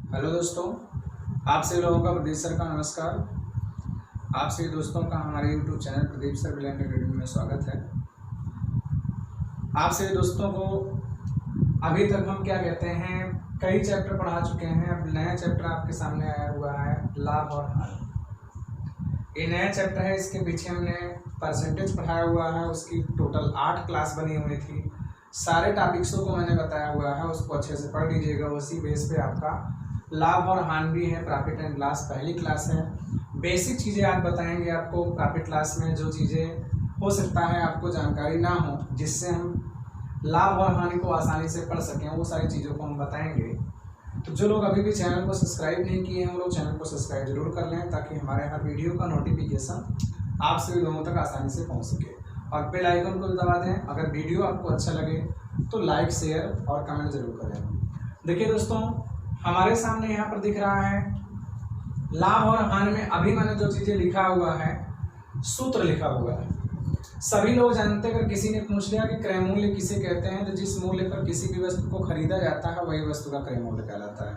Hello दोस्तों, आप सभी लोगों का प्रदीप सर का नमस्कार। आप सभी दोस्तों का हमारे YouTube channel Pradeep sir blend academy में स्वागत है। आप सभी दोस्तों को अभी तक हम क्या कहते हैं, कई चैप्टर पढ़ा चुके हैं। अब नया चैप्टर आपके सामने आया हुआ है, लाभ और हानि। ये नया चैप्टर है, इसके पीछे हमने परसेंटेज पढ़ाया हुआ है। उसकी टोटल 8 क्लास बनी हुई थी। सारे टॉपिक्सों को मैंने बताया हुआ है, उसको अच्छे से पढ़ लीजिएगा। उसी बेस पे आपका लाभ और हानि भी है। प्रॉफिट एंड लॉस पहली क्लास है। बेसिक चीज़ें आज बताएंगे आपको। प्रॉफिट क्लास में जो चीज़ें हो सकता है आपको जानकारी ना हो, जिससे हम लाभ और हानि को आसानी से पढ़ सकें, वो सारी चीज़ों को हम बताएंगे। तो जो लोग अभी भी चैनल को सब्सक्राइब नहीं किए हैं, वो लोग चैनल को सब्सक्राइब जरूर कर लें, ताकि हमारे हर वीडियो का नोटिफिकेशन आप सभी लोगों तक आसानी से पहुँच सके। और बेल आइकन को दबा दें। अगर वीडियो आपको अच्छा लगे तो लाइक, शेयर और कमेंट जरूर करें। देखिए दोस्तों, हमारे सामने यहाँ पर दिख रहा है लाभ और हानि में अभी मैंने जो चीजें लिखा हुआ है, सूत्र लिखा हुआ है। सभी लोग जानते हैं। अगर किसी ने पूछ लिया कि क्रय मूल्य किसे कहते हैं, तो जिस मूल्य पर किसी भी वस्तु को खरीदा जाता है वही वस्तु का क्रय मूल्य कहलाता है।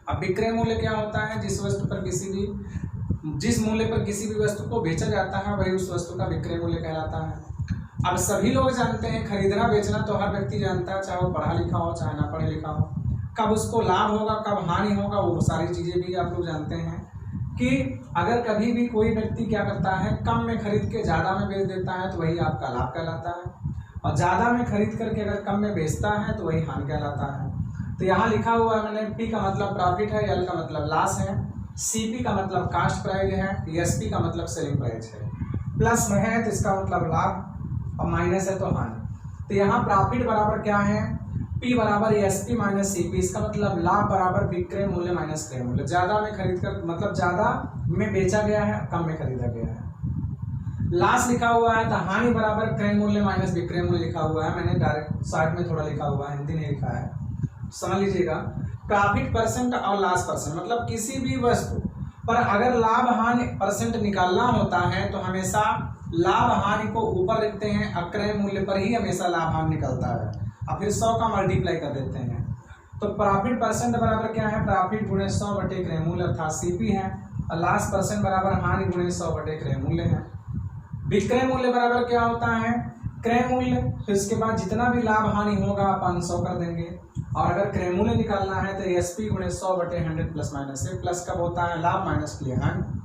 अब विक्रय मूल्य क्या होता है? जिस मूल्य पर किसी भी वस्तु को बेचा जाता है वही उस वस्तु का विक्रय मूल्य कहलाता है। अब सभी लोग जानते हैं, खरीदना बेचना तो हर व्यक्ति जानता है, चाहे वो पढ़ा लिखा हो चाहे ना पढ़े लिखा हो। कब उसको लाभ होगा, कब हानि होगा, वो सारी चीजें भी आप लोग जानते हैं। कि अगर कभी भी कोई व्यक्ति क्या करता है, कम में खरीद के ज्यादा में बेच देता है तो वही आपका लाभ कहलाता है, और ज्यादा में खरीद करके अगर कम में बेचता है तो वही हानि कहलाता है। तो यहाँ लिखा हुआ है मैंने, पी का मतलब प्रॉफिट है, एल का मतलब लॉस है, सीपी का मतलब कास्ट प्राइस है, एसपी का मतलब सेलिंग प्राइस है। प्लस में है तो इसका मतलब लाभ, और माइनस है तो हानि। तो यहाँ प्रॉफिट बराबर क्या है? P बराबर एसपी माइनस सीपी। इसका मतलब लाभ बराबर विक्रय मूल्य माइनस क्रय मूल्य। ज्यादा में खरीद कर मतलब ज्यादा में बेचा गया है, कम में खरीदा गया है। लॉस लिखा हुआ है तो हानि बराबर क्रय मूल्य माइनस विक्रय मूल्य लिखा हुआ है। मैंने डायरेक्ट साइड में थोड़ा लिखा हुआ है, हिंदी नहीं लिखा है, समझ लीजिएगा। प्रॉफिट परसेंट और लॉस परसेंट, मतलब किसी भी वस्तु पर अगर लाभ हानि परसेंट निकालना होता है तो हमेशा लाभ हानि को ऊपर लिखते हैं, अक्रय मूल्य पर ही हमेशा लाभ हानि निकलता है, और फिर 100 का मल्टीप्लाई कर देते हैं। तो प्रॉफिट परसेंट बराबर क्या है? प्रॉफिट गुणे 100 बटे क्रय मूल्य अर्थात सीपी है, और लॉस परसेंट बराबर हानि गुणे 100 बटे क्रय मूल्य है। विक्रय मूल्य बराबर क्या होता है? क्रय मूल्य, फिर इसके बाद जितना भी लाभ हानि होगा अपन 100 कर देंगे, और अगर क्रय मूल्य निकालना है तो एसपी गुणे 100 बटे 100 प्लस माइनस है। प्लस कब होता है? लाभ, माइनस के लिए हानि।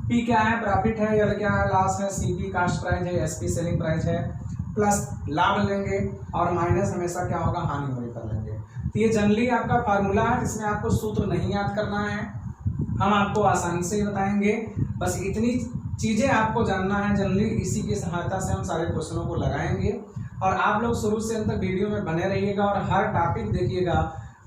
पी क्या है? प्रॉफिट है, एल क्या है? लॉस है, सीपी कास्ट प्राइस है, एसपी सेलिंग प्राइस है, प्लस लाभ लेंगे और माइनस हमेशा क्या होगा? हानि होने कर लेंगे। तो ये जनरली आपका फार्मूला है, इसमें आपको सूत्र नहीं याद करना है, हम आपको आसानी से ही बताएंगे। बस इतनी चीजें आपको जानना है। जनरली इसी की सहायता से हम सारे क्वेश्चनों को लगाएंगे, और आप लोग शुरू से अंत तक वीडियो में बने रहिएगा और हर टॉपिक देखिएगा।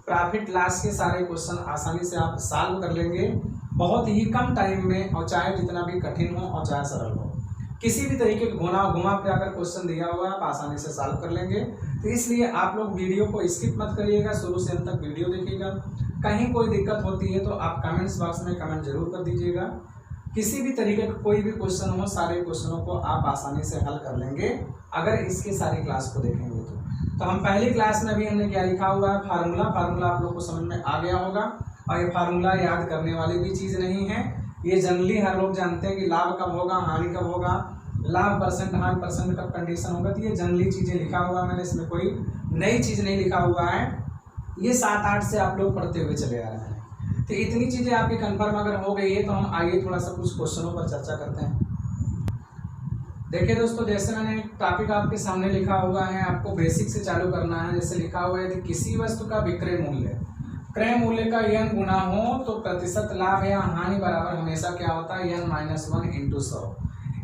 प्रॉफिट लॉस के सारे क्वेश्चन आसानी से आप सॉल्व कर लेंगे बहुत ही कम टाइम में, और चाहे जितना भी कठिन हो और चाहे सरल हो, किसी भी तरीके के घुमा के अगर क्वेश्चन दिया हुआ है आप आसानी से सॉल्व कर लेंगे। तो इसलिए आप लोग वीडियो को स्किप मत करिएगा, शुरू से अंत तक वीडियो देखिएगा। कहीं कोई दिक्कत होती है तो आप कमेंट्स बॉक्स में कमेंट जरूर कर दीजिएगा। किसी भी तरीके का कोई भी क्वेश्चन हो, सारे क्वेश्चनों को आप आसानी से हल कर लेंगे अगर इसके सारी क्लास को देखेंगे तो हम पहली क्लास में भी हमने क्या लिखा हुआ है? फार्मूला आप लोग को समझ में आ गया होगा, और ये फार्मूला याद करने वाली भी चीज नहीं है। ये जनरली हर लोग जानते हैं कि लाभ कब होगा, हानि कब होगा, लाभ परसेंट हानि परसेंट कब कंडीशन होगा। तो ये जनरली चीजें लिखा हुआ है मैंने, इसमें कोई नई चीज नहीं लिखा हुआ है। ये 7-8 से आप लोग पढ़ते हुए चले आ रहे हैं। तो इतनी चीजें आपकी कंफर्म अगर हो गई है तो हम आइए थोड़ा सा कुछ क्वेश्चनों पर चर्चा करते हैं। देखिए दोस्तों, जैसे मैंने टॉपिक आपके सामने लिखा हुआ है, आपको बेसिक से चालू करना है। जैसे लिखा हुआ है कि किसी वस्तु का विक्रय मूल्य क्रय मूल्य का n गुना हो तो प्रतिशत लाभ या हानि बराबर हमेशा क्या होता है? n-1 into 100।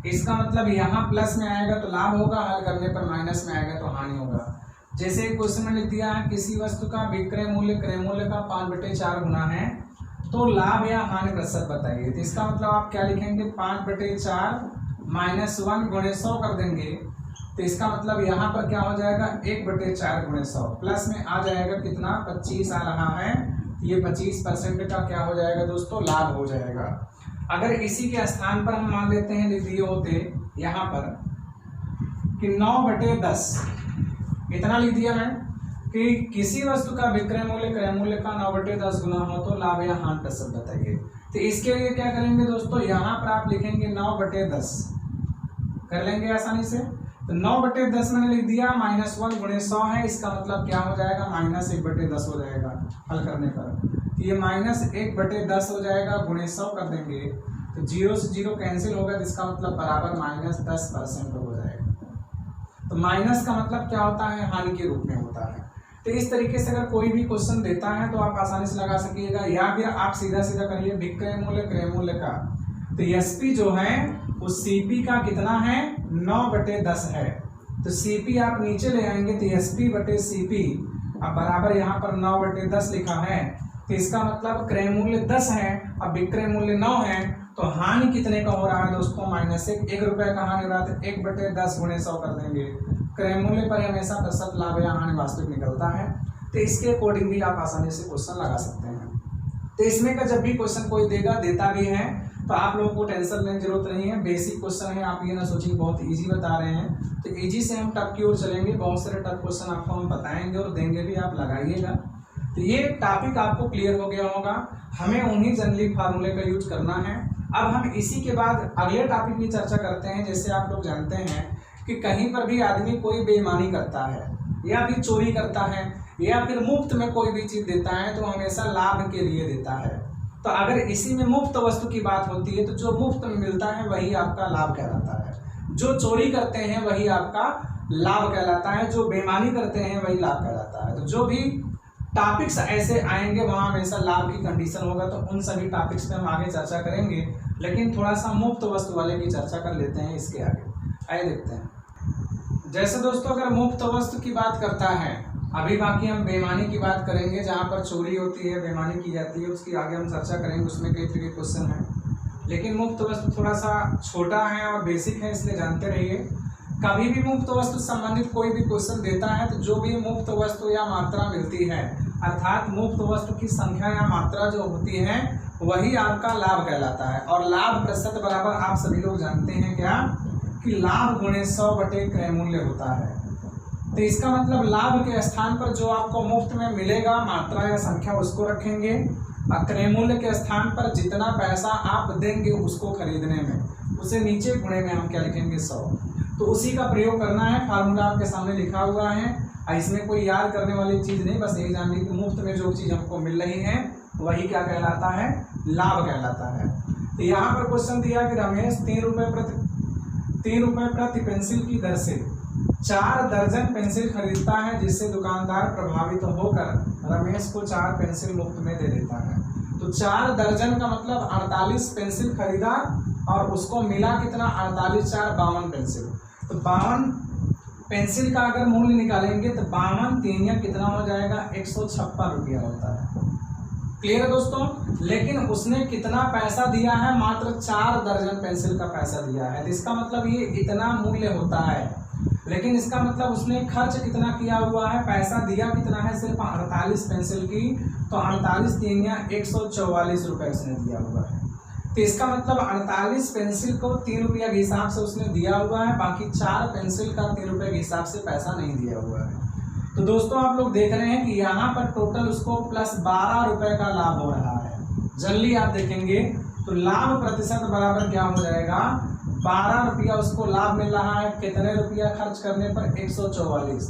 इसका मतलब यहाँ प्लस में आएगा तो लाभ होगा, हल करने पर माइनस में आएगा तो हानि होगा। जैसे क्वेश्चन में लिख दिया है, किसी वस्तु का विक्रय मूल्य क्रय मूल्य का 5/4 गुना है तो लाभ या हानि प्रतिशत बताइए। तो इसका मतलब आप क्या लिखेंगे? 5/4 माइनस 1 गुणे 100 कर देंगे। तो इसका मतलब यहाँ पर क्या हो जाएगा? 1/4 गुणे 100, प्लस में आ जाएगा कितना? 25 आ रहा है। ये 25% का क्या हो जाएगा दोस्तों? लाभ हो जाएगा। अगर इसी के स्थान पर हम मान लेते हैं, लिख दिए होते यहाँ पर कि 9/10, इतना लिख दिया मैं कि किसी वस्तु का विक्रय मूल्य क्रय मूल्य का 9/10 गुना हो तो लाभ या हानि प्रतिशत बताइए। तो इसके लिए क्या करेंगे दोस्तों, यहाँ पर आप लिखेंगे 9/10, कर लेंगे आसानी से। तो 9/10 मैंने लिख दिया, -1 गुणे 100 है, इसका मतलब क्या हो जाएगा, -1/10 हो जाएगा हल करने पर। तो ये -1/10 हो जाएगा, गुणे 100 कर देंगे तो 0 से 0 कैंसिल होगा, जिसका मतलब बराबर -10% हो जाएगा। तो माइनस का मतलब क्या होता है, हानि के रूप में होता है। तो इस तरीके से अगर कोई भी क्वेश्चन देता है तो आप आसानी से लगा सकिएगा, या फिर आप सीधा सीधा करिए विक्रय मूल्य क्रय मूल्य का। तो एसपी जो है वो सीपी का कितना है, 9/10 है। तो सीपी आप नीचे ले आएंगे तो एसपी बटे सीपी, अब बराबर यहाँ पर 9/10 लिखा है। तो इसका मतलब क्रय मूल्य 10 है, अब विक्रय मूल्य 9 है, तो हानि कितने का हो रहा है दोस्तों, -1। 1 रुपए का हानि हो रहा है, 1/10 गुणे 100 कर देंगे। क्रय मूल्य पर हमेशा प्रतिशत लाभ या हानि वास्तविक निकलता है। तो इसके अकॉर्डिंग भी आप आसानी से क्वेश्चन लगा सकते हैं। तो इसमें का जब भी क्वेश्चन कोई देता भी है तो आप लोगों को टेंशन लेने की जरूरत नहीं है, बेसिक क्वेश्चन है, आप ये ना सोचिए बहुत इजी बता रहे हैं। तो इजी से हम टफ की ओर चलेंगे, बहुत सारे टफ क्वेश्चन आपको हम बताएंगे और देंगे भी, आप लगाइएगा। तो ये टॉपिक आपको क्लियर हो गया होगा। हमें उन्हीं जनरली फार्मूले का यूज करना है। अब हम इसी के बाद अगले टॉपिक की चर्चा करते हैं। जैसे आप लोग जानते हैं कि कहीं पर भी आदमी कोई बेईमानी करता है या फिर चोरी करता है या फिर मुफ्त में कोई भी चीज देता है तो हमेशा लाभ के लिए देता है। तो अगर इसी में मुफ्त वस्तु की बात होती है तो जो मुफ्त में मिलता है वही आपका लाभ कहलाता है, जो चोरी करते हैं वही आपका लाभ कहलाता है, जो बेईमानी करते हैं वही लाभ कहलाता है। तो जो भी टॉपिक्स ऐसे आएंगे वहां हमेशा लाभ की कंडीशन होगा, तो उन सभी टॉपिक्स पे हम आगे चर्चा करेंगे। लेकिन थोड़ा सा मुफ्त वस्तु वाले की चर्चा कर लेते हैं इसके आगे, आइए देखते हैं। जैसे दोस्तों अगर मुफ्त वस्तु की बात करता है, अभी बाकी हम बेईमानी की बात करेंगे, जहां पर चोरी होती है बेईमानी की जाती है, उसकी आगे हम चर्चा करेंगे, उसमें कई तरह के क्वेश्चन हैं। लेकिन मुफ्त वस्तु थोड़ा सा छोटा है और बेसिक है, इसलिए जानते रहिए। कभी भी मुफ्त वस्तु संबंधित कोई भी क्वेश्चन देता है तो जो भी मुफ्त वस्तु या मात्रा मिलती है, अर्थात मुफ्त वस्तु की संख्या या मात्रा जो होती है वही आपका लाभ कहलाता है। और लाभ प्रतिशत बराबर आप सभी लोग जानते हैं क्या, कि लाभ गुणे 100 बटे क्रय मूल्य होता है। तो इसका मतलब लाभ के स्थान पर जो आपको मुफ्त में मिलेगा मात्रा या संख्या उसको रखेंगे, और क्रय मूल्य के स्थान पर जितना पैसा आप देंगे उसको खरीदने में, उसे नीचे गुणे में हम क्या लिखेंगे, 100। तो उसी का प्रयोग करना है। फार्मूला आपके सामने लिखा हुआ है, इसमें कोई याद करने वाली चीज नहीं, बस यही जान ली कि मुफ्त में जो चीज हमको मिल रही है वही क्या कहलाता है, लाभ कहलाता है। तो यहाँ पर क्वेश्चन दिया कि रमेश 3 रुपए प्रति पेंसिल की दर से 4 दर्जन पेंसिल खरीदता है, जिससे दुकानदार प्रभावित होकर रमेश को 4 पेंसिल मुफ्त में दे देता है। तो 4 दर्जन का मतलब 48 पेंसिल खरीदा और उसको मिला कितना, 48 4 52 पेंसिल। तो 52 पेंसिल का अगर मूल्य निकालेंगे तो 52 3 कितना हो जाएगा, 156 रुपया होता है। क्लियर है दोस्तों। लेकिन उसने कितना पैसा दिया है, मात्र 4 दर्जन पेंसिल का पैसा दिया है। तो इसका मतलब ये इतना मूल्य होता है, लेकिन इसका मतलब उसने खर्च कितना किया हुआ है, पैसा दिया कितना है, सिर्फ 48 पेंसिल की। तो 48 3 144 रुपए उसने दिया हुआ है। तो इसका मतलब 48 पेंसिल को 3 रुपया के हिसाब से उसने दिया हुआ है, बाकी 4 पेंसिल का 3 रुपये के हिसाब से पैसा नहीं दिया हुआ है। तो दोस्तों आप लोग देख रहे हैं कि यहाँ पर टोटल उसको प्लस 12 रुपए का लाभ हो रहा है। जल्दी आप देखेंगे तो लाभ प्रतिशत बराबर क्या हो जाएगा, 12 रुपया उसको लाभ मिल रहा है, कितने रुपया खर्च करने पर, 144।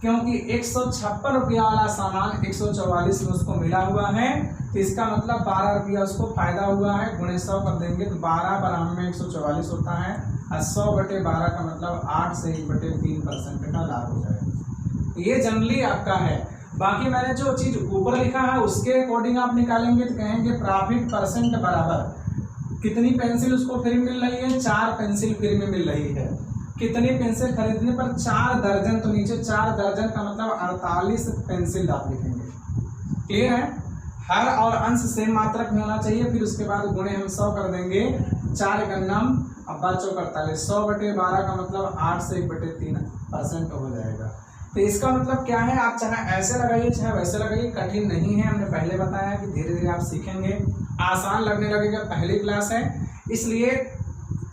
क्योंकि 156 रुपया वाला सामान 144 में उसको मिला हुआ है, तो इसका मतलब 12 रुपया उसको फायदा हुआ है, गुणे 100 कर देंगे तो 12 बराबर में 144 होता है, और 100 बटे 12 का मतलब 8 से 1/3% का लाभ हो जाएगा। ये जनरली आपका है। बाकी मैंने जो चीज ऊपर लिखा है उसके अकॉर्डिंग आप निकालेंगे तो कहेंगे प्रॉफिट परसेंट बराबर कितनी पेंसिल उसको फ्री मिल रही है, 4 पेंसिल फ्री में मिल रही है। कितनी पेंसिल खरीदने पर, 4 दर्जन, तो नीचे 4 दर्जन का मतलब 48 पेंसिल आप लिखेंगे। क्लियर है। हर और अंश सेम मात्रक में होना चाहिए, फिर उसके बाद गुणे हम 100 कर देंगे, 4 गन्नम अब बचो 48, 100 बटे 12 का मतलब 8 से 1/3% हो जाएगा। तो इसका मतलब क्या है, आप चाहे ऐसे लगाइए चाहे वैसे लगाइए, कठिन नहीं है। हमने पहले बताया कि धीरे धीरे आप सीखेंगे, आसान लगने लगेगा, पहली क्लास है इसलिए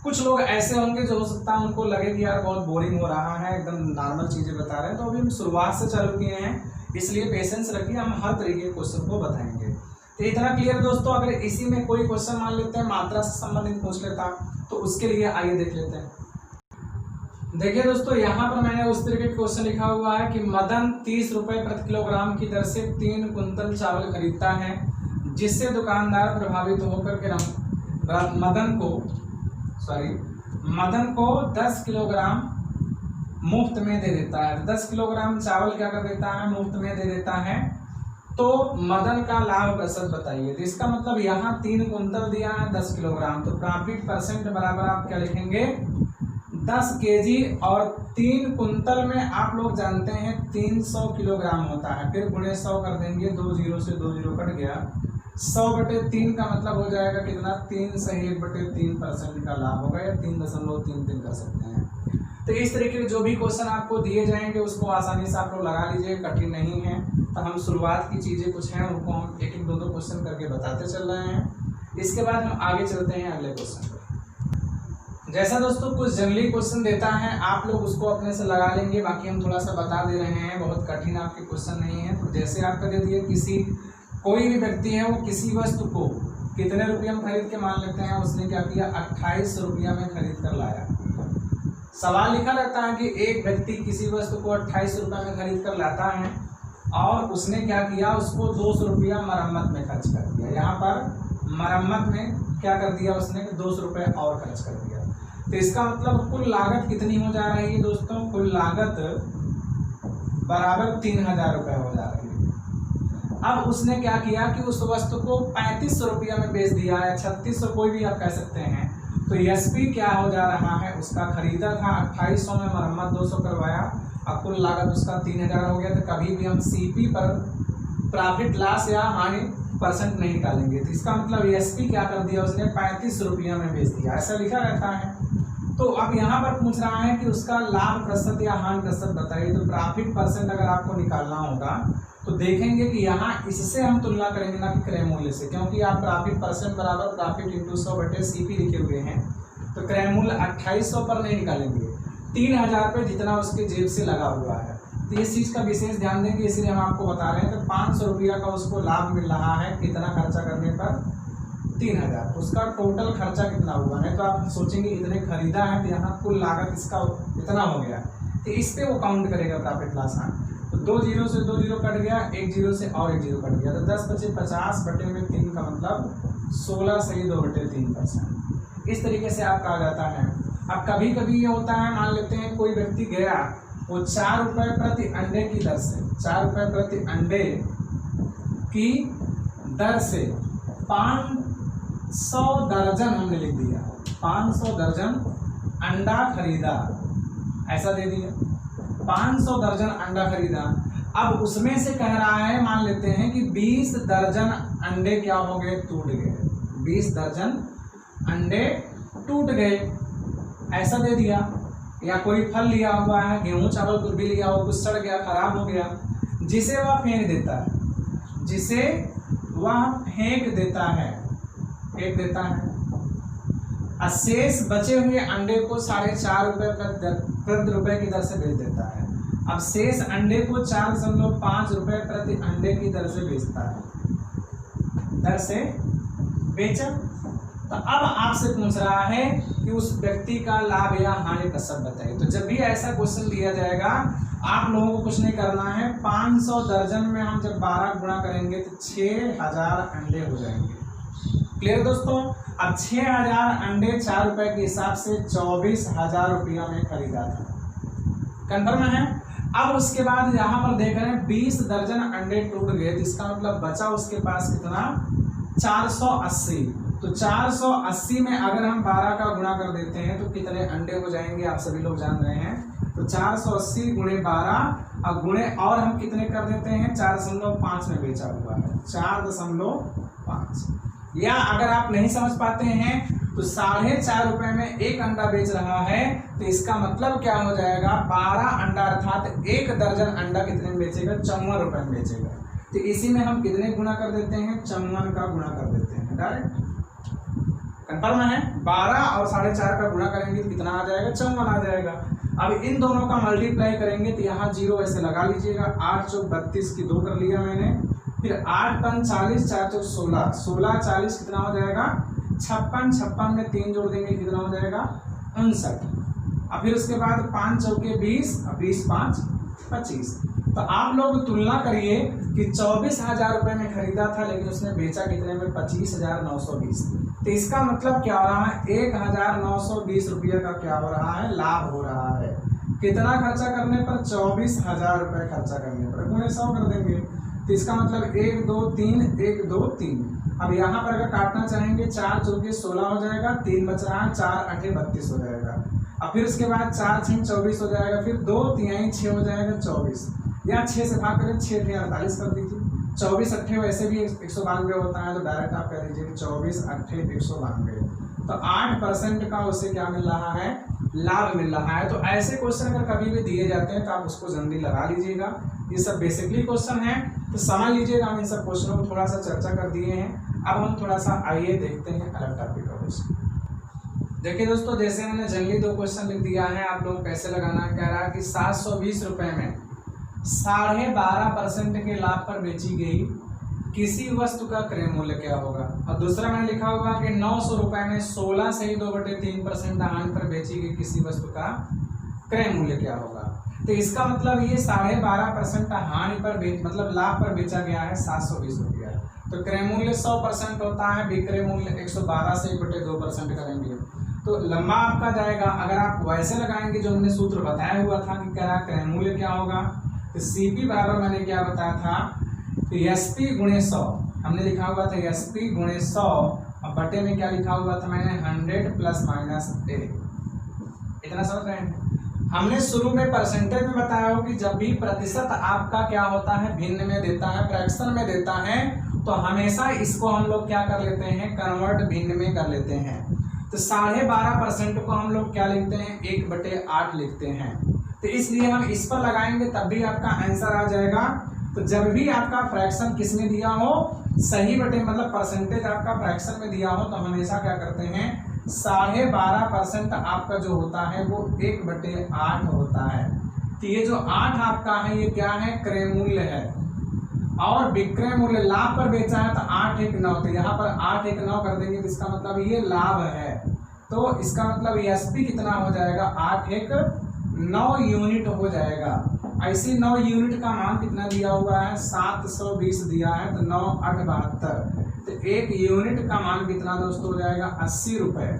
कुछ लोग ऐसे होंगे जो हो सकता है उनको लगे कि यार बहुत बोरिंग हो रहा है, एकदम नॉर्मल चीजें बता रहे हैं। तो अभी हम शुरुआत से चालू किए हैं, इसलिए पेशेंस रखिए, हम हर तरीके के क्वेश्चन को बताएंगे। तो इतना क्लियर दोस्तों। अगर इसी में कोई क्वेश्चन मान लेते हैं मात्रा से संबंधित पूछ लेता तो उसके लिए आइए देख लेते हैं। देखिए दोस्तों, यहाँ पर मैंने उस तरीके का क्वेश्चन लिखा हुआ है कि मदन 30 रुपए प्रति किलोग्राम की दर से 3 कुंतल चावल खरीदता है, जिससे दुकानदार प्रभावित होकर मदन को 10 किलोग्राम मुफ्त में दे देता है। 10 किलोग्राम चावल क्या कर देता है, मुफ्त में दे देता है। तो मदन का लाभ प्रतिशत बताइए। तो इसका मतलब यहाँ 3 कुंतल दिया है 10 किलोग्राम, तो प्रॉफिट परसेंट बराबर आप क्या लिखेंगे, 10 केजी। और 3 कुंतल में आप लोग जानते हैं 300 किलोग्राम होता है, फिर गुणे 100 कर देंगे, 2 जीरो से 2 जीरो कट गया, 100/3 का मतलब हो जाएगा कितना, 3 से 1/3% का लाभ होगा, या 3.33 कर सकते हैं। तो इस तरीके के जो भी क्वेश्चन आपको दिए जाएंगे उसको आसानी से आप लोग लगा लीजिए, कठिन नहीं है। तो हम शुरुआत की चीजें कुछ हैं उनको हम एक एक दो क्वेश्चन करके बताते चल रहे हैं। इसके बाद हम आगे चलते हैं अगले क्वेश्चन पर। जैसा दोस्तों कुछ जनरली क्वेश्चन देता है, आप लोग उसको अपने से लगा लेंगे, बाकी हम थोड़ा सा बता दे रहे हैं, बहुत कठिन आपके क्वेश्चन नहीं है। तो जैसे आपका दे दिए, कोई भी व्यक्ति है वो किसी वस्तु को कितने रुपये में खरीद के मान लेते हैं, उसने क्या किया, 28 रुपया में खरीद कर लाया। सवाल लिखा रहता है कि एक व्यक्ति किसी वस्तु को 28 रुपये में खरीद कर लाता है और उसने क्या किया, उसको 200 रुपया मरम्मत में खर्च कर दिया। यहाँ पर मरम्मत में क्या कर दिया उसने, 200 रुपये और खर्च कर दिया। तो इसका मतलब कुल लागत कितनी हो जा रही है दोस्तों, कुल लागत बराबर 3000 रुपये हो जा रही है। अब उसने क्या किया कि उस वस्तु को 3500 रुपया में बेच दिया है, 3600, कोई भी आप कह सकते हैं। तो एसपी क्या हो जा रहा है, उसका खरीदा था 2800 में, मरम्मत 200 करवाया, अब कुल लागत उसका 3000 हो गया। तो कभी भी हम सीपी पर प्रॉफिट लॉस या हानि परसेंट नहीं निकालेंगे। तो इसका मतलब एसपी क्या कर दिया, उसने 35 रुपया में बेच दिया, ऐसा लिखा रहता है। तो अब यहाँ पर पूछ रहा है कि उसका लाभ प्रतिशत या हानि प्रतिशत बताइए। तो प्रॉफिट परसेंट अगर आपको निकालना होगा तो देखेंगे कि यहाँ इससे हम तुलना करेंगे ना कि क्रय मूल्य से, क्योंकि आप प्रॉफिट परसेंट बराबर प्रॉफिट इंटू 100/CP लिखे हुए हैं। तो क्रय मूल्य 2800 पर नहीं निकालेंगे, 3000 पे जितना उसके जेब से लगा हुआ है। तो इस चीज़ का विशेष ध्यान देंगे, इसलिए हम आपको बता रहे हैं। तो 500 रुपया का उसको लाभ मिल रहा है, कितना खर्चा करने पर, 3000। उसका टोटल खर्चा कितना हुआ है, तो आप सोचेंगे इतने खरीदा है, तो यहाँ कुल लागत इसका इतना हो गया। तो इस पर वो काउंट करेगा प्रॉफिट लॉस। हाँ, तो 2 जीरो से 2 जीरो कट गया, 1 जीरो से और 1 जीरो कट गया, तो 10 बचे 50/3 का मतलब 16 से 2/3%। इस तरीके से आपका आ जाता है। अब कभी कभी ये होता है, मान लेते हैं कोई व्यक्ति गया, वो 4 रुपये प्रति अंडे की दर से, 4 रुपये प्रति अंडे की दर से 500 दर्जन हमने लिख दिया, 500 दर्जन अंडा खरीदा, ऐसा दे दिया, 500 दर्जन अंडा खरीदा। अब उसमें से कह रहा है, मान लेते हैं कि 20 दर्जन अंडे क्या हो गए, टूट गए, 20 दर्जन अंडे टूट गए, ऐसा दे दिया। या कोई फल लिया हुआ है, गेहूं चावल कुछ भी लिया हो, कुछ सड़ गया, खराब हो गया, जिसे वह फेंक देता है, जिसे वह फेंक देता है, फेंक देता है। शेष बचे हुए अंडे को 4.5 रुपये की दर से बेच देता है। अब शेष अंडे को 4.5 रुपये प्रति अंडे की दर से बेचता है, दर से बेचा। तो अब आपसे पूछ रहा है कि उस व्यक्ति का लाभ या हानि प्रतिशत बताइए। तो जब भी ऐसा क्वेश्चन दिया जाएगा, आप लोगों को कुछ नहीं करना है, 500 दर्जन में हम जब 12 गुणा करेंगे तो 6000 अंडे हो जाएंगे। क्लियर दोस्तों। अब 6000 अंडे 4 रुपए के हिसाब से 24,000 रुपया में खरीदा था, कंफर्म है। अब उसके बाद यहाँ पर देख रहे हैं 20 दर्जन अंडे टूट गए, तो इसका मतलब बचा उसके पास कितना, 480। तो 480 में अगर हम 12 का गुणा कर देते हैं तो कितने अंडे हो जाएंगे, आप सभी लोग जान रहे हैं। तो 480 गुणे 12 और गुणे और हम कितने कर देते हैं, 4.5 में बेचा हुआ है, 4.5। या अगर आप नहीं समझ पाते हैं तो 4.5 रुपए में एक अंडा बेच रहा है, तो इसका मतलब क्या हो जाएगा, 12 अंडा अर्थात 1 दर्जन अंडा कितने में बेचेगा, 54 रुपए में बेचेगा। तो इसी में हम कितने गुणा कर देते हैं, 54 का गुणा कर देते हैं डायरेक्ट, कंफर्म है। 12 और 4.5 का गुणा करेंगे तो कितना आ जाएगा, 54 आ जाएगा। अब इन दोनों का मल्टीप्लाई करेंगे तो यहाँ 0 ऐसे लगा लीजिएगा। 8 चौक 32 की 2 कर लिया मैंने, फिर 8 पंच 40, 4 चौक 16, 16 40 कितना हो जाएगा 56, 56 में 3 जोड़ देंगे कितना हो जाएगा 59। अब फिर उसके बाद 5 चौके 20, 20 5 25। तो आप लोग तुलना करिए कि 24,000 रुपये में खरीदा था लेकिन उसने बेचा कितने में, 25,920। तो इसका मतलब क्या हो रहा है, 1,920 रुपये का क्या हो रहा है, लाभ हो रहा है। कितना खर्चा करने पर, 24,000 रुपये खर्चा करने पर, गुणे 100 कर देंगे। तो इसका मतलब 1 2 3 1 2 3। अब यहाँ पर अगर काटना चाहेंगे 4 चौके 16 हो जाएगा, 3 बच रहा है, 4 8 32 हो जाएगा। अब फिर उसके बाद 4 6 24 हो जाएगा, फिर 2 3 6 हो जाएगा 24, या 6 से भाग करें 6 × 48 कर दीजिए। 24 8 वैसे भी 192 होता है, तो डायरेक्ट आप कह दीजिए 24 8 192। तो 8% का उसे क्या मिल रहा है, लाभ मिल रहा है। तो ऐसे क्वेश्चन अगर कभी भी दिए जाते हैं तो आप उसको जल्दी लगा लीजिएगा। ये सब बेसिकली क्वेश्चन है, तो समझ लीजिएगा। हम इन सब क्वेश्चनों को थोड़ा सा चर्चा कर दिए हैं। अब हम थोड़ा सा आइए देखते हैं अलग टॉपिक का क्वेश्चन। देखिए दोस्तों, जैसे मैंने जल्दी 2 क्वेश्चन लिख दिया है, आप लोग कैसे लगाना। कह रहा है कि 720 रुपये में 12.5% के लाभ पर बेची गई किसी वस्तु का क्रय मूल्य क्या होगा। और दूसरा मैंने लिखा होगा कि 900 रुपये में 16 से ही 2/3% हानि पर बेची गई किसी वस्तु का क्रय मूल्य क्या होगा। तो इसका मतलब ये 12.5% हानि पर मतलब लाभ पर बेचा गया है 720 रुपया। तो क्रय मूल्य 100% होता है, विक्रय मूल्य 112 से 1/2% करेंगे तो लंबा आपका जाएगा। अगर आप वैसे लगाएंगे जो हमने सूत्र बताया हुआ था कि क्या क्रय मूल्य क्या होगा, तो CP बराबर मैंने क्या बताया था, तो SP गुणे 100 हमने लिखा हुआ था, SP गुणे 100 और बटे में क्या लिखा हुआ था मैंने 100 ± A। इतना समझ रहे हैं। हमने शुरू में परसेंटेज में बताया हो कि जब भी प्रतिशत आपका क्या होता है, भिन्न में देता है, फ्रैक्शन में देता है, तो हमेशा इसको हम लोग क्या कर लेते हैं, कन्वर्ट भिन्न में कर लेते हैं। तो 12.5% को हम लोग क्या लिखते हैं, 1/8 लिखते हैं। तो इसलिए हम इस पर लगाएंगे तब भी आपका आंसर आ जाएगा। तो जब भी आपका फ्रैक्शन किस में दिया हो, सही बटे मतलब परसेंटेज आपका फ्रैक्शन में दिया हो, तो हमेशा क्या करते हैं 12.5% आपका जो होता है वो 1/8 होता है। तो ये जो 8 आपका है ये क्या है, क्रय मूल्य है। और विक्रय मूल्य लाभ पर बेचा है तो 8 1 9, तो यहाँ पर 8 1 9 कर देंगे तो इसका मतलब ये लाभ है। तो इसका मतलब SP कितना हो जाएगा, 8 1 9 यूनिट हो जाएगा। ऐसे 9 यूनिट का मान कितना दिया हुआ है, 720 दिया है, तो 9 8 72, तो 1 यूनिट का मान कितना दोस्तों हो जाएगा 80 रुपये।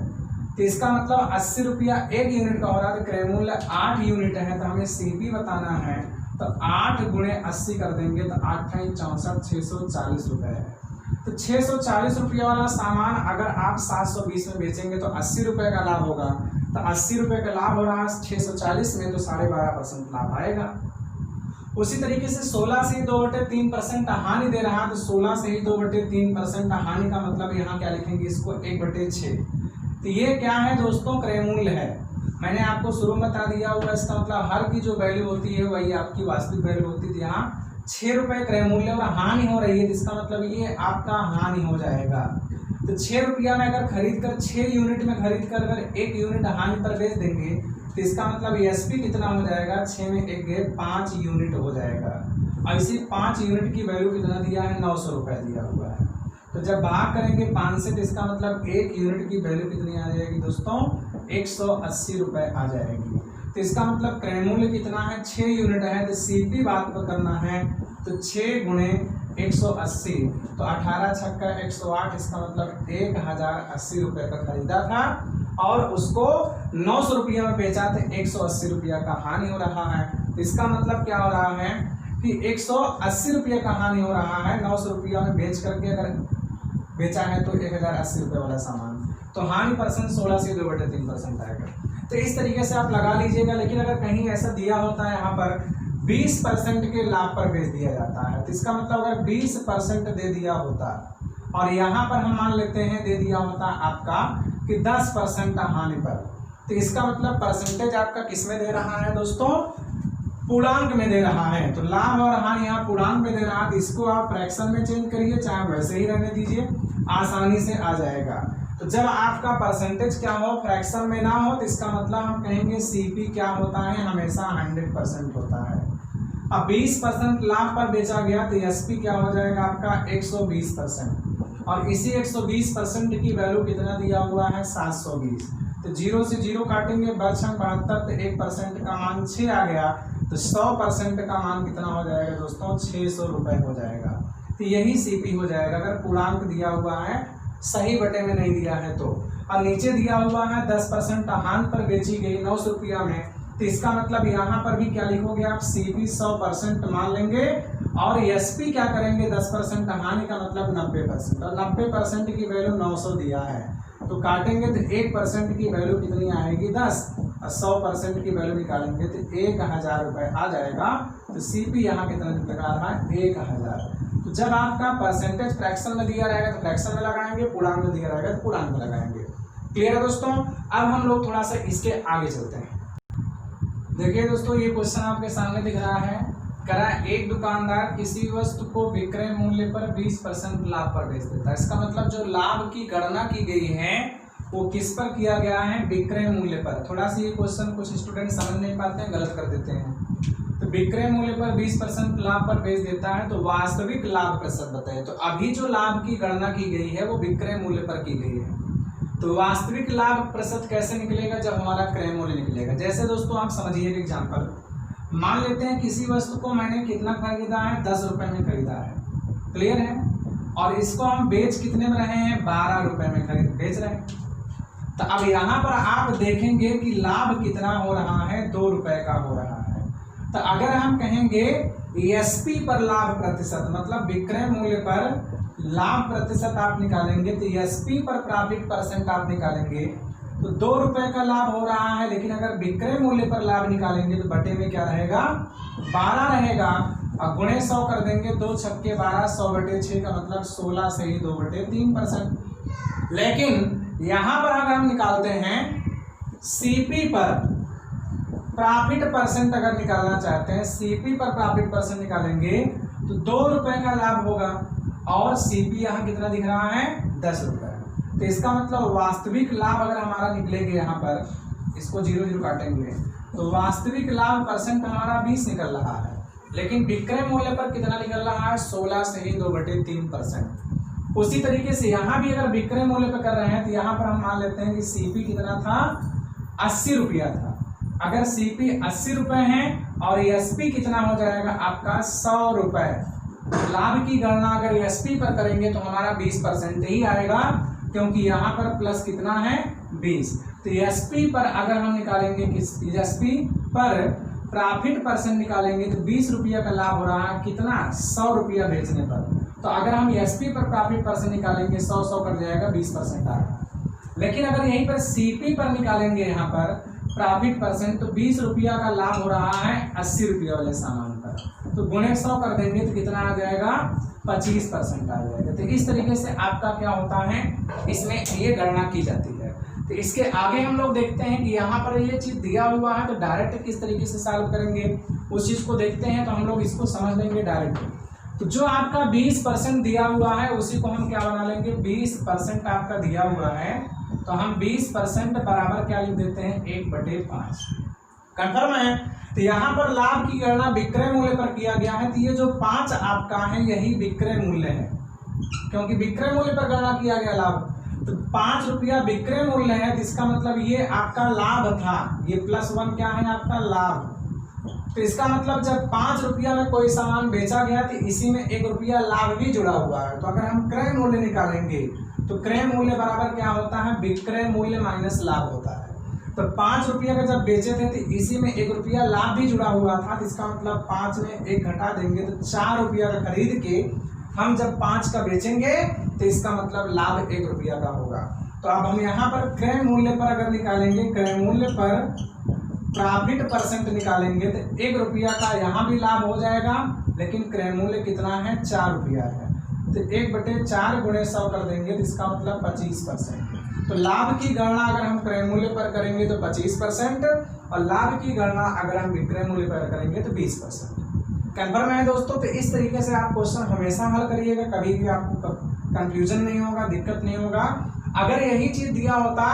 तो इसका मतलब 80 रुपया 1 यूनिट का हो रहा है। तो क्रय मूल्य 8 यूनिट है, तो हमें CP बताना है, तो 8 गुणे 80 कर देंगे तो 8 64 640 रुपये है। तो 640 रुपये वाला सामान अगर आप 720 में बेचेंगे तो 80 रुपये का लाभ होगा। तो 80 रुपये का लाभ हो रहा है 640 में, तो 12.5% लाभ आएगा। उसी तरीके से 16 से 2/3% हानि दे रहा है, तो 16 से ही 2/3% हानि का मतलब यहाँ क्या लिखेंगे, इसको 1/6। तो ये क्या है दोस्तों, क्रय मूल्य है। मैंने आपको शुरू में बता दिया हुआ, इसका मतलब हर की जो वैल्यू होती है वही आपकी वास्तविक वैल्यू होती थी। यहाँ 6 रुपये क्रय मूल्य और हानि हो रही है, तो इसका मतलब ये आपका हानि हो जाएगा। तो 6 रुपया में अगर खरीद कर 6 यूनिट में खरीद कर अगर 1 यूनिट हानि पर बेच देंगे तो इसका मतलब SP कितना हो जाएगा, 6 में 1 गए 5 यूनिट हो जाएगा। ऐसी 5 यूनिट की वैल्यू कितना दिया है, 900 रुपये दिया हुआ है। तो जब भाग करेंगे 5 से तो इसका मतलब 1 यूनिट की वैल्यू कितनी आ जाएगी दोस्तों, 180 रुपये आ जाएगी। तो इसका मतलब क्रय मूल्य कितना है, 6 यूनिट है, तो CP बात पर करना है, तो 6 गुणे 180, तो 18 छक्का 108, इसका मतलब 1080 रुपये का खरीदा था और उसको 900 रुपये में बेचा, तो 180 रुपया का हानि हो रहा है। तो इसका मतलब क्या हो रहा है कि 180 रुपये का हानि हो रहा है। 900 रुपया में बेच करके अगर बेचा है तो 1080 रुपये वाला सामान, तो हानि परसेंट 16 से 2/3% आएगा। तो इस तरीके से आप लगा लीजिएगा। लेकिन अगर कहीं ऐसा दिया होता है यहाँ पर 20% के लाभ पर बेच दिया जाता है, तो इसका मतलब अगर 20% दे दिया होता और यहाँ पर हम मान लेते हैं दे दिया होता आपका कि 10% हानि पर, तो इसका मतलब परसेंटेज आपका किस में दे रहा है दोस्तों, पूर्णांक में दे रहा है। तो लाभ और हानि यहाँ पूर्णांक में दे रहा है, तो इसको आप फ्रैक्शन में चेंज करिए, चाहे वैसे ही रहने दीजिए, आसानी से आ जाएगा। तो जब आपका परसेंटेज क्या हो, फ्रैक्शन में ना हो, तो इसका मतलब हम कहेंगे सीपी क्या होता है, हमेशा 100% होता है। अब 20% लाभ पर बेचा गया तो एसपी क्या हो जाएगा आपका 120%, और इसी 120% की वैल्यू कितना दिया हुआ है 720। तो 0 से 0 काटेंगे, बचा 72, तो 1% का मान 6 आ गया, तो 100% का मान कितना हो जाएगा दोस्तों 600 रुपये हो जाएगा। तो यही सीपी हो जाएगा अगर पूर्णांक दिया हुआ है, सही बटे में नहीं दिया है तो। और नीचे दिया हुआ है 10% हानि पर बेची गई 900 रुपया में, तो इसका मतलब यहाँ पर भी क्या लिखोगे आप, सीपी 100% मान लेंगे, और एसपी क्या करेंगे 10% हानि का मतलब 90%, और 90% की वैल्यू 900 दिया है, तो काटेंगे तो 1% की वैल्यू कितनी आएगी 10, और 100% की वैल्यू निकालेंगे तो 1000 रुपये आ जाएगा। तो सीपी यहाँ कितना लगा रहा है 1000। तो जब आपका परसेंटेज फ्रैक्शन में दिया रहेगा तो फ्रैक्शन में लगाएंगे, पूर्णांक में दिया रहेगा तो पूर्णांक में लगाएंगे। क्लियर है दोस्तों। अब हम लोग थोड़ा सा इसके आगे चलते हैं। देखिए दोस्तों, ये क्वेश्चन आपके सामने दिख रहा है, करा एक दुकानदार किसी वस्तु को विक्रय मूल्य पर 20% लाभ पर बेच देता है। इसका मतलब जो लाभ की गणना की गई है वो किस पर किया गया है, विक्रय मूल्य पर। थोड़ा सा ये क्वेश्चन कुछ स्टूडेंट समझ नहीं पाते हैं, गलत कर देते हैं। तो विक्रय मूल्य पर 20% लाभ पर बेच देता है, तो वास्तविक लाभ प्रतिशत बताइए। तो अभी जो लाभ की गणना की गई है वो विक्रय मूल्य पर की गई है, तो वास्तविक लाभ प्रतिशत कैसे निकलेगा, जब हमारा क्रय मूल्य निकलेगा। जैसे दोस्तों आप समझिए एग्जाम्पल, मान लेते हैं किसी वस्तु को मैंने कितना खरीदा है, 10 रुपए में खरीदा है, क्लियर है, और इसको हम बेच कितने में रहे हैं, 12 रुपए में खरीद बेच रहे हैं। तो अब यहाँ पर आप देखेंगे कि लाभ कितना हो रहा है, 2 रुपए का हो रहा है। तो अगर हम कहेंगे एसपी पर लाभ प्रतिशत, मतलब विक्रय मूल्य पर लाभ प्रतिशत आप निकालेंगे, तो एसपी पर प्रॉफिट परसेंट आप निकालेंगे तो 2 रुपए का लाभ हो रहा है। लेकिन अगर विक्रय मूल्य पर लाभ निकालेंगे तो बटे में क्या रहेगा, 12 रहेगा, और गुणे 100 कर देंगे, 2 छक्के 12, 100/6 का मतलब 16 से ही 2/3%। लेकिन यहां पर अगर हम निकालते हैं सीपी पर प्रॉफिट परसेंट, अगर निकालना चाहते हैं सीपी पर प्रॉफिट परसेंट निकालेंगे तो 2 रुपए का लाभ होगा, और सीपी यहाँ कितना दिख रहा है 10 रुपए। तो इसका मतलब वास्तविक लाभ अगर हमारा निकलेंगे, यहाँ पर इसको 0 काटेंगे तो वास्तविक लाभ परसेंट हमारा 20 निकल रहा है, लेकिन विक्रय मूल्य पर कितना निकल रहा है 16 से ही 2/3%। उसी तरीके से यहाँ भी अगर विक्रय मूल्य पर कर रहे हैं तो यहाँ पर हम मान लेते हैं कि सीपी कितना था 80 रुपया था। अगर सीपी 80 रुपए है और एसपी कितना हो जाएगा आपका 100 रुपए, लाभ की गणना अगर एसपी पर करेंगे तो हमारा 20% ही आएगा, क्योंकि यहाँ पर प्लस कितना है 20। तो एसपी पर अगर हम निकालेंगे कि एसपी पर प्रॉफिट परसेंट निकालेंगे तो 20 रुपया का लाभ हो रहा है, कितना 100 रुपया बेचने पर। तो अगर हम एसपी पर प्रॉफिट परसेंट निकालेंगे 100 कट जाएगा, 20% आएगा। लेकिन अगर यहीं पर सीपी पर निकालेंगे यहाँ पर प्रॉफिट परसेंट, तो 20 रुपया का लाभ हो रहा है 80 रुपया वाले सामान पर, तो गुणे 100 कर देंगे तो कितना आ जाएगा 25% आ जाएगा। तो इस तरीके से आपका क्या होता है, इसमें ये गणना की जाती है। तो इसके आगे हम लोग देखते हैं कि यहाँ पर ये चीज दिया हुआ है तो डायरेक्ट किस तरीके से सॉल्व करेंगे, उस चीज को देखते हैं। तो हम लोग इसको समझ लेंगे डायरेक्ट। तो जो आपका 20% दिया हुआ है उसी को हम क्या बना लेंगे, 20% आपका दिया हुआ है तो हम 20% बराबर क्या लिख देते हैं 1/5। कंफर्म है। तो यहाँ पर लाभ की गणना विक्रय मूल्य पर किया गया है, तो ये जो 5 आपका है यही विक्रय मूल्य है, क्योंकि विक्रय मूल्य पर गणना किया गया लाभ। तो 5 रुपया विक्रय मूल्य है, तो इसका मतलब ये आपका लाभ था, ये +1 क्या है आपका लाभ। तो इसका मतलब जब 5 रुपया में कोई सामान बेचा गया तो इसी में 1 रुपया लाभ भी जुड़ा हुआ है। तो अगर हम क्रय मूल्य निकालेंगे तो क्रय मूल्य बराबर क्या होता है, विक्रय मूल्य माइनस लाभ होता है। तो 5 रुपया का जब बेचे थे तो इसी में 1 रुपया लाभ भी जुड़ा हुआ था, तो इसका मतलब 5 में 1 घटा देंगे तो 4 रुपया का खरीद के हम जब 5 का बेचेंगे तो इसका मतलब लाभ 1 रुपया का होगा। तो अब हम यहाँ पर क्रय मूल्य पर अगर निकालेंगे, क्रय मूल्य पर प्रॉफिट परसेंट निकालेंगे तो 1 रुपया का यहाँ भी लाभ हो जाएगा, लेकिन क्रय मूल्य कितना है 4 रुपया है। तो 1/4 गुणे 100 कर देंगे तो इसका मतलब 25%। तो लाभ की गणना अगर हम क्रय मूल्य पर करेंगे तो 25%, और लाभ की गणना अगर हम विक्रय मूल्य पर करेंगे तो 20%। कंफर्म है दोस्तों। तो इस तरीके से आप क्वेश्चन हमेशा हल करिएगा, कभी भी आपको कंफ्यूजन नहीं होगा, दिक्कत नहीं होगा। अगर यही चीज दिया होता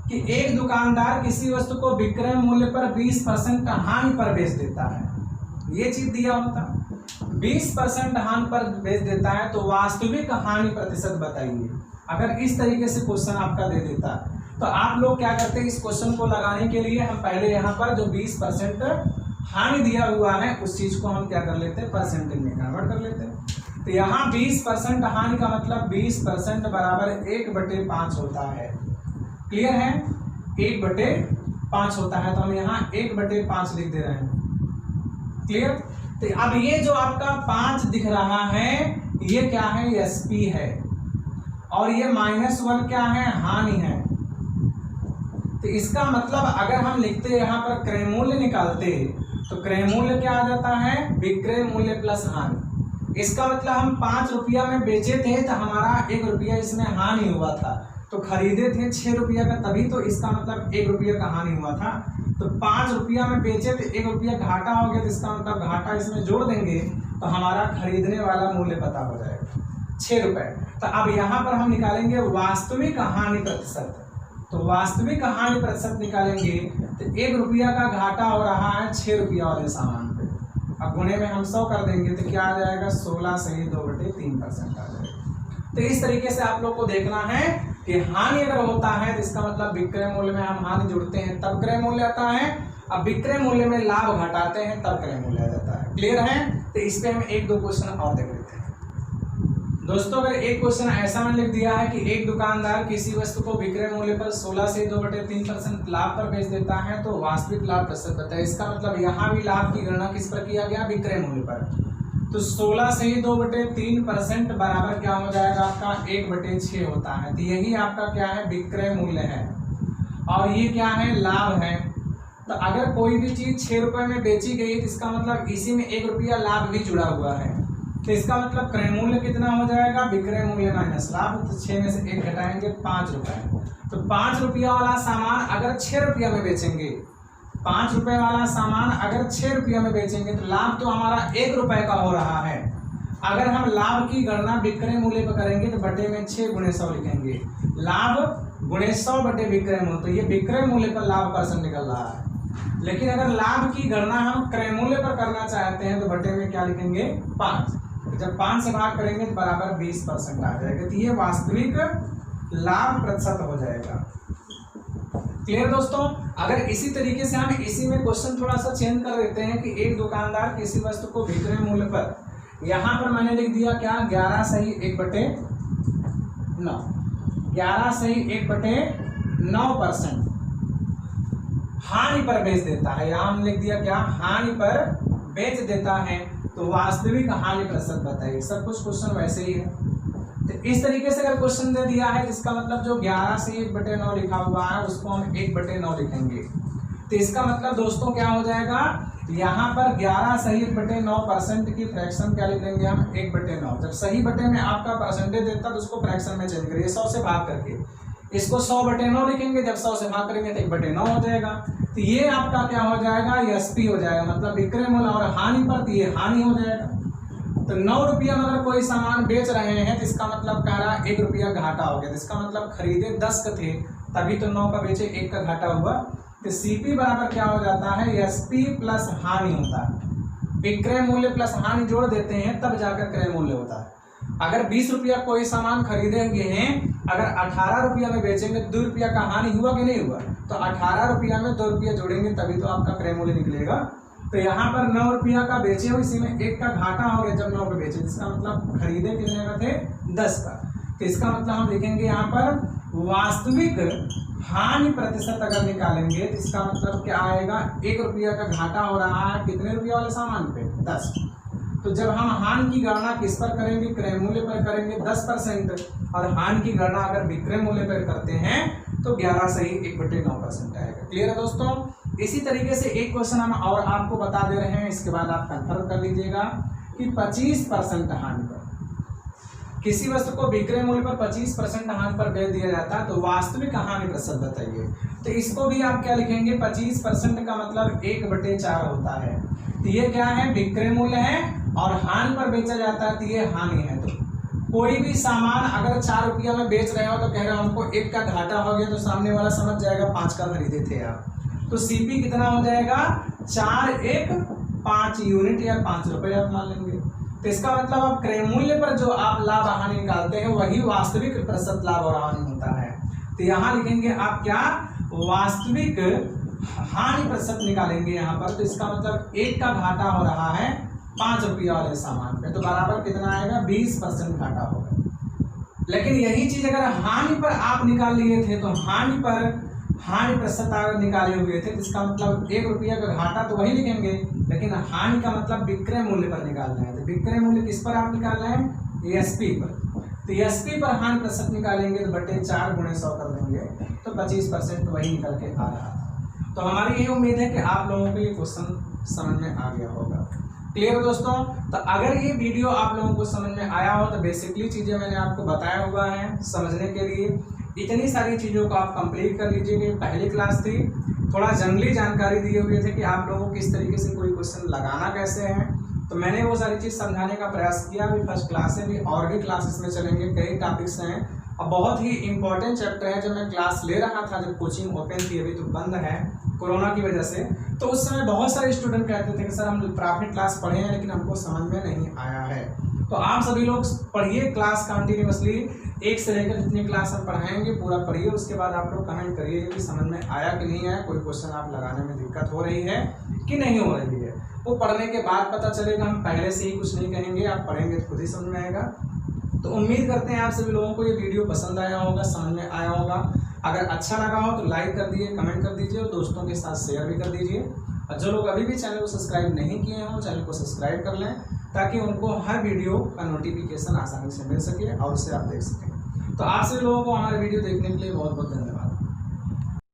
कि एक दुकानदार किसी वस्तु को विक्रय मूल्य पर 20% हानि पर बेच देता है, ये चीज दिया होता 20% हानि पर बेच देता है, तो वास्तविक हानि प्रतिशत बताइए। अगर इस तरीके से क्वेश्चन आपका दे देता तो आप लोग क्या करते हैं, इस क्वेश्चन को लगाने के लिए हम पहले यहाँ पर जो 20% हानि दिया हुआ है उस चीज को हम क्या कर लेते हैं, परसेंटेज में कन्वर्ट कर लेते हैं। तो यहाँ 20% हानि का मतलब 20% बराबर 1/5 होता है। क्लियर है, 1/5 होता है, तो हम यहाँ 1/5 लिख दे रहे हैं। क्लियर। तो अब ये जो आपका 5 दिख रहा है ये क्या है, एसपी है, और ये -1 क्या है, हानि है। तो इसका मतलब अगर हम लिखते यहाँ पर क्रय मूल्य निकालते तो क्रय मूल्य क्या आ जाता है, विक्रय मूल्य प्लस हानि। इसका मतलब हम 5 रुपया में बेचे थे तो हमारा 1 रुपया इसमें हानि हुआ था, तो खरीदे थे 6 रुपया का, तभी तो इसका मतलब 1 रुपया का हानि हुआ था। तो 5 रुपया में बेचे थे, 1 रुपया घाटा हो गया, तो इसका मतलब घाटा इसमें जोड़ देंगे तो हमारा खरीदने वाला मूल्य पता हो जाएगा 6 रुपए। तो अब यहाँ पर हम निकालेंगे वास्तविक हानि प्रतिशत। तो वास्तविक हानि प्रतिशत निकालेंगे तो 1 रुपया का घाटा हो रहा है 6 रुपया वाले सामान पे। अब गुणे में हम 100 कर देंगे तो क्या आ जाएगा, 16 सही 2/3% आ जाएगा। तो इस तरीके से आप लोग को देखना है कि हानि अगर होता है तो इसका मतलब विक्रय मूल्य में हम हानि जोड़ते हैं तब क्रय मूल्य आता है, अब विक्रय मूल्य में लाभ घटाते हैं तब क्रय मूल्य आ जाता है। क्लियर है। तो इस पे हम 1-2 क्वेश्चन और देख लेते हैं। दोस्तों अगर एक क्वेश्चन ऐसा मैंने लिख दिया है कि एक दुकानदार किसी वस्तु को विक्रय मूल्य पर 16 से 2/3% लाभ पर बेच देता है तो वास्तविक लाभ प्रतिशत बताए। इसका मतलब यहाँ भी लाभ की गणना किस पर किया गया, विक्रय मूल्य पर। तो 16 से 2/3% बराबर क्या हो जाएगा आपका 1/6 होता है। तो यही आपका क्या है, विक्रय मूल्य है, और ये क्या है, लाभ है। तो अगर कोई भी चीज 6 रुपए में बेची गई तो इसका मतलब इसी में 1 रुपया लाभ भी जुड़ा हुआ है। तो इसका मतलब क्रय मूल्य कितना हो जाएगा, विक्रय मूल्य माइनस लाभ। तो 6 में से 1 घटाएंगे 5 रुपए। तो 5 रुपया वाला सामान अगर 6 रुपया में बेचेंगे, 5 रुपए वाला सामान अगर 6 रुपया में बेचेंगे तो लाभ तो हमारा 1 रुपए का हो रहा है। अगर हम लाभ की गणना विक्रय मूल्य पर करेंगे तो बटे में 6 × 100 लिखेंगे, लाभ × 100 बटे विक्रय मूल्य। तो ये विक्रय मूल्य पर लाभ परसेंट निकल रहा है। लेकिन अगर लाभ की गणना हम क्रय मूल्य पर करना चाहते हैं तो बटे में क्या लिखेंगे, 5। जब 5 से भाग करेंगे तो बराबर 20% आ जाएगा। तो ये वास्तविक लाभ प्रतिशत हो जाएगा। क्लियर दोस्तों। अगर इसी तरीके से हम इसी में क्वेश्चन थोड़ा सा चेंज कर देते हैं कि एक दुकानदार किसी वस्तु को विक्रय मूल्य पर, यहाँ पर मैंने लिख दिया क्या, 11 सही 1/9, 11 सही 1/9% हानि पर बेच देता है। यहाँ हम लिख दिया क्या, हानि पर बेच देता है, तो वास्तविक हानि प्रतिशत बताइए। सब कुछ क्वेश्चन वैसे ही है। तो इस तरीके से अगर क्वेश्चन दे दिया है जिसका मतलब जो 11 से 1/9 लिखा हुआ है उसको हम 1/9 लिखेंगे। तो इसका मतलब दोस्तों क्या हो जाएगा, यहाँ पर 11 सही 1/9% की फ्रैक्शन क्या लिख देंगे हम, 1/9। जब सही बटे में आपका परसेंटेज देता तो उसको फ्रैक्शन में चेंज करिए, 100 से भाग करके इसको 100/9 लिखेंगे। जब 100 से भाग करेंगे तो 1/9 हो जाएगा। तो ये आपका क्या हो जाएगा, एसपी हो जाएगा, मतलब विक्रय मूल्य। और हानि पर तो ये हानि हो जाएगा। तो 9 रुपया में अगर कोई सामान बेच रहे हैं तो इसका मतलब कह रहा 1 रुपया घाटा हो गया। तो इसका मतलब खरीदे 10 का थे तभी तो 9 का बेचे, 1 का घाटा हुआ। तो सीपी बराबर क्या हो जाता है, एसपी प्लस हानि होता है। विक्रय मूल्य प्लस हानि जोड़ देते हैं तब जाकर क्रय मूल्य होता है। अगर 20 रुपया कोई सामान खरीदेंगे हैं, अगर 18 रुपया में बेचेंगे 2 रुपया का हानि हुआ कि नहीं हुआ, तो 18 रुपया में 2 रुपया जोड़ेंगे तभी तो आपका क्रय मूल्य निकलेगा। तो यहाँ पर 9 रुपया का बेचे हो, इसी में 1 का घाटा हो गया जब 9 पे बेचे, इसका मतलब खरीदे कितने का थे, 10 का। तो इसका मतलब हम लिखेंगे यहाँ पर वास्तविक हानि प्रतिशत अगर निकालेंगे तो इसका मतलब क्या आएगा, 1 रुपया का घाटा हो रहा है कितने रुपया वाले सामान पे, 10। तो जब हम हानि की गणना किस पर करेंगे, क्रय मूल्य पर करेंगे 10%, और हानि की गणना अगर विक्रय मूल्य पर करते हैं तो 11 सही 1/9% आएगा। क्लियर है दोस्तों। इसी तरीके से एक क्वेश्चन हम और आपको बता दे रहे हैं, इसके बाद आप कंफर्म कर लीजिएगा कि 25% हानि पर किसी वस्तु को विक्रय मूल्य पर 25% हानि पर बेच दिया जाता है तो वास्तविक हानि प्रतिशत बताइए। तो इसको भी आप क्या लिखेंगे, 25% का मतलब 1/4 होता है। तो ये क्या है, विक्रय मूल्य है, और हानि पर बेचा जाता है तो ये हानि है। कोई भी सामान अगर 4 रुपया में बेच रहे हो तो कह रहे हो हमको 1 का घाटा हो गया, तो सामने वाला समझ जाएगा 5 का खरीदे थे आप, तो सीपी कितना हो जाएगा 4 1 5 यूनिट या 5 रुपए आप मान लेंगे। तो इसका मतलब आप क्रय मूल्य पर जो आप लाभ हानि निकालते हैं वही वास्तविक प्रतिशत लाभ और हानि होता है। तो यहाँ लिखेंगे आप क्या, वास्तविक हानि प्रतिशत निकालेंगे यहाँ पर। तो इसका मतलब 1 का घाटा हो रहा है 5 रुपया वाले सामान पे, तो बराबर कितना आएगा 20% घाटा होगा। लेकिन यही चीज अगर हानि पर आप निकाल लिए थे तो हानि प्रतिशत अगर निकाले हुए थे, इसका मतलब 1 रुपया का घाटा तो वही लिखेंगे, लेकिन हानि का मतलब विक्रय मूल्य पर निकालना है। तो विक्रय मूल्य किस पर आप निकालना है, एसपी पर। तो एसपी पर हानि प्रतिशत निकालेंगे तो बटे 4 गुणे 100 कर देंगे, तो 25% वही निकल के आ रहा था। तो हमारी ये उम्मीद है कि आप लोगों को ये क्वेश्चन समझ में आ गया होगा। क्लियर हो दोस्तों? तो अगर ये वीडियो आप लोगों को समझ में आया हो तो बेसिकली चीजें मैंने आपको बताया हुआ है समझने के लिए। इतनी सारी चीजों को आप कंप्लीट कर लीजिए। पहली क्लास थी, थोड़ा जंगली जानकारी दिए हुए थे कि आप लोगों को किस तरीके से कोई क्वेश्चन लगाना कैसे है, तो मैंने वो सारी चीज समझाने का प्रयास किया। अभी फर्स्ट क्लास है, भी और भी क्लासेस में चलेंगे, कई टॉपिक्स हैं और बहुत ही इंपॉर्टेंट चैप्टर है। जब मैं क्लास ले रहा था, जब कोचिंग ओपन थी, अभी तो बंद है कोरोना की वजह से, तो उस समय बहुत सारे स्टूडेंट कहते थे कि सर हम प्राइवेट क्लास पढ़े हैं लेकिन हमको समझ में नहीं आया है। तो आप सभी लोग पढ़िए क्लास कंटिन्यूअसली, 1 से लेकर जितनी क्लास हम पढ़ाएंगे पूरा पढ़िए। उसके बाद आप लोग कमेंट करिए कि समझ में आया कि नहीं आया, कोई क्वेश्चन आप लगाने में दिक्कत हो रही है कि नहीं हो रही है। वो पढ़ने के बाद पता चलेगा, हम पहले से ही कुछ नहीं कहेंगे, आप पढ़ेंगे तो खुद ही समझ में आएगा। तो उम्मीद करते हैं आप सभी लोगों को ये वीडियो पसंद आया होगा, समझ में आया होगा। अगर अच्छा लगा हो तो लाइक कर दीजिए, कमेंट कर दीजिए और दोस्तों के साथ शेयर भी कर दीजिए। और जो लोग अभी भी चैनल को सब्सक्राइब नहीं किए हों, चैनल को सब्सक्राइब कर लें ताकि उनको हर वीडियो का नोटिफिकेशन आसानी से मिल सके और उसे आप देख सकें। तो आप सभी लोगों को हमारे वीडियो देखने के लिए बहुत बहुत धन्यवाद।